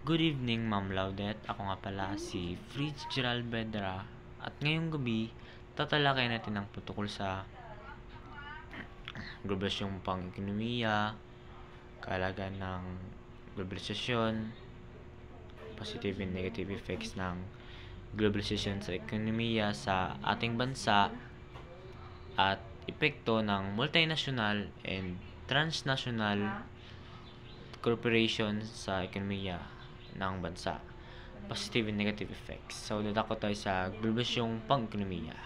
Good evening, Ma'am Laudet. Ako nga pala si Fritz Gerald Bedra. At ngayong gabi, tatalakayin natin ang protokol sa globalisasyong pang-ekonomiya, kaalagaan ng globalisasyon, positive and negative effects ng globalisasyon sa ekonomiya sa ating bansa, at epekto ng multinational and transnational corporation sa ekonomiya ng bansa. Positive and negative effects. So, dadako tayo sa globalisasyong pang-ekonomiya.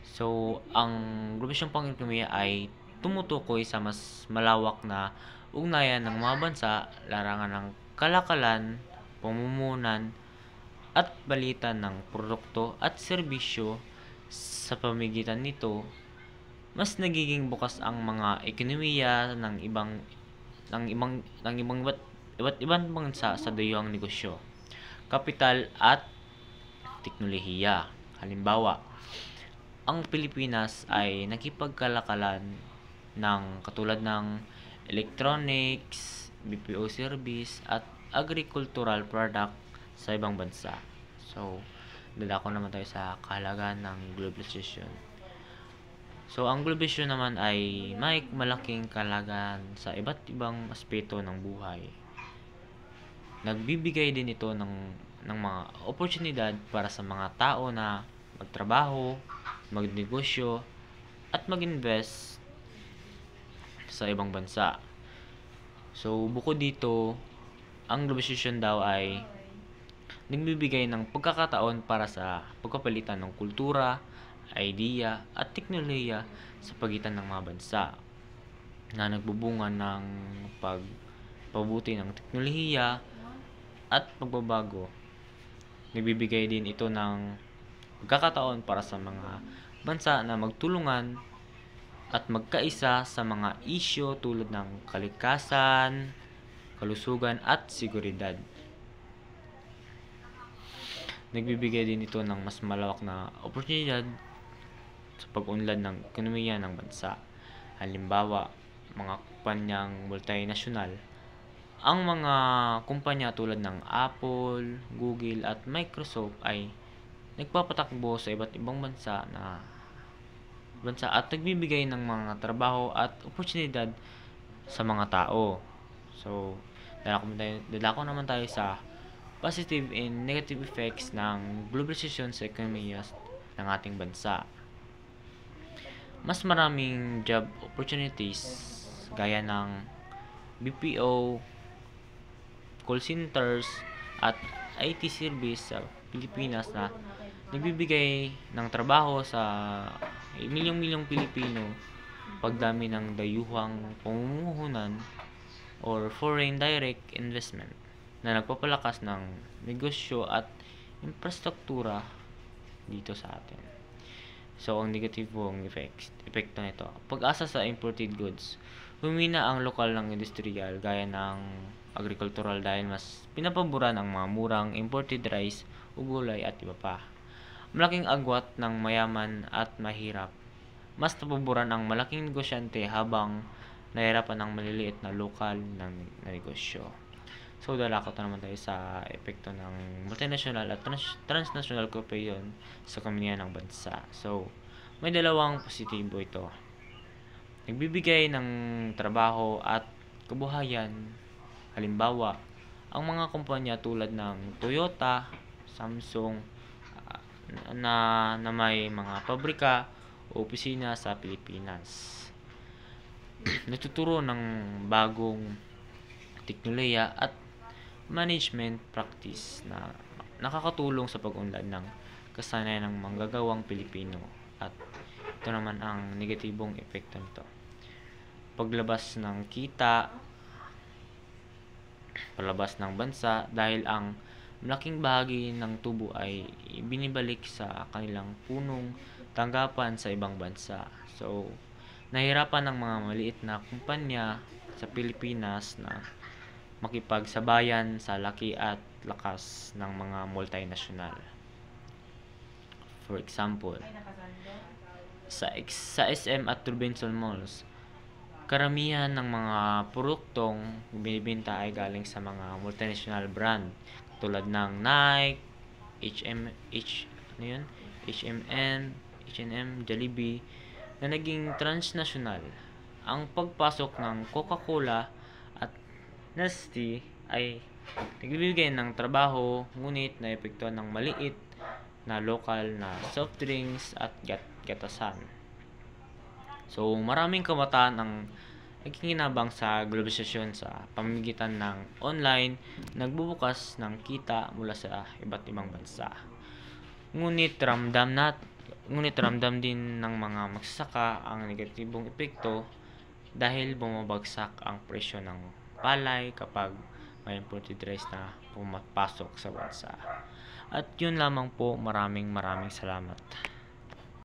So, ang globalisasyong pang-ekonomiya ay tumutukoy sa mas malawak na ugnayan ng mga bansa, larangan ng kalakalan, pamumunan, at balitan ng produkto at serbisyo. Sa pamamagitan nito, mas nagiging bukas ang mga ekonomiya ng iba't ibang bansa sa dayuhang negosyo, kapital at teknolohiya. Halimbawa, ang Pilipinas ay nakipagkalakalan ng katulad ng electronics, BPO service at agricultural product sa ibang bansa. So, dadako naman tayo sa kahalagaan ng globalization. So, ang globalization naman ay may malaking kahalagaan sa iba't ibang aspeto ng buhay. Nagbibigay din ito ng mga oportunidad para sa mga tao na magtrabaho, magnegosyo, at mag-invest sa ibang bansa. So, bukod dito, ang globalization daw ay nagbibigay ng pagkakataon para sa pagpapalitan ng kultura, idea, at teknolohiya sa pagitan ng mga bansa na nagbubunga ng pagpabuti ng teknolohiya at pagbabago. Nagbibigay din ito ng pagkakataon para sa mga bansa na magtulungan at magkaisa sa mga isyu tulad ng kalikasan, kalusugan at seguridad. Nagbibigay din ito ng mas malawak na oportunidad sa pag-unlad ng ekonomiya ng bansa. Halimbawa, mga kumpanyang multinational. Ang mga kumpanya tulad ng Apple, Google at Microsoft ay nagpapatakbo sa iba't ibang bansa at nagbibigay ng mga trabaho at oportunidad sa mga tao. So, dadako naman tayo sa positive and negative effects ng globalization sa ekonomiya ng ating bansa. Mas maraming job opportunities gaya ng BPO, call centers, at IT service sa Pilipinas na nagbibigay ng trabaho sa milyong-milyong Pilipino, pagdami ng dayuhang pamumuhunan or foreign direct investment na nagpapalakas ng negosyo at infrastruktura dito sa atin. So, ang negatibong epekto nito, pag-asa sa imported goods. Humina ang lokal ng industrial gaya ng agricultural dahil mas pinapaboran ang mga murang imported rice, gulay at iba pa. Malaking agwat ng mayaman at mahirap. Mas napaboran ang malaking negosyante habang nahirapan ang maliliit na lokal ng negosyo. So, dalako naman tayo sa epekto ng multinational at transnational corporation sa komunidad ng bansa. So, may dalawang positibo ito. Nagbibigay ng trabaho at kabuhayan. Halimbawa, ang mga kumpanya tulad ng Toyota, Samsung, na may mga pabrika o opisina sa Pilipinas. Natuturo ng bagong teknolohiya at management practice na nakakatulong sa pag-unlad ng kasanayan ng manggagawang Pilipino. At ito naman ang negatibong epekto nito. Paglabas ng kita, palabas ng bansa dahil ang malaking bahagi ng tubo ay binibalik sa kanilang punong tanggapan sa ibang bansa. So, nahirapan ng mga maliit na kumpanya sa Pilipinas na makipagsabayan sa laki at lakas ng mga multinational. For example, sa SM at Robinson Malls, karamihan ng mga produktong binibenta ay galing sa mga multinational brand tulad ng Nike, ano yun? H&M, Jollibee na naging transnational. Ang pagpasok ng Coca-Cola at Nestle ay nagbibigay ng trabaho, ngunit naepektuhan ng maliit na lokal na soft drinks at gatasan. So, maraming kabataan ang nagkikinabang sa globalisasyon sa pamamagitan ng online, nagbubukas ng kita mula sa iba't ibang bansa. Ngunit ramdam din ng mga magsasaka ang negatibong epekto dahil bumabagsak ang presyo ng palay kapag may imported rice na pumapasok sa bansa. At yun lamang po, maraming salamat.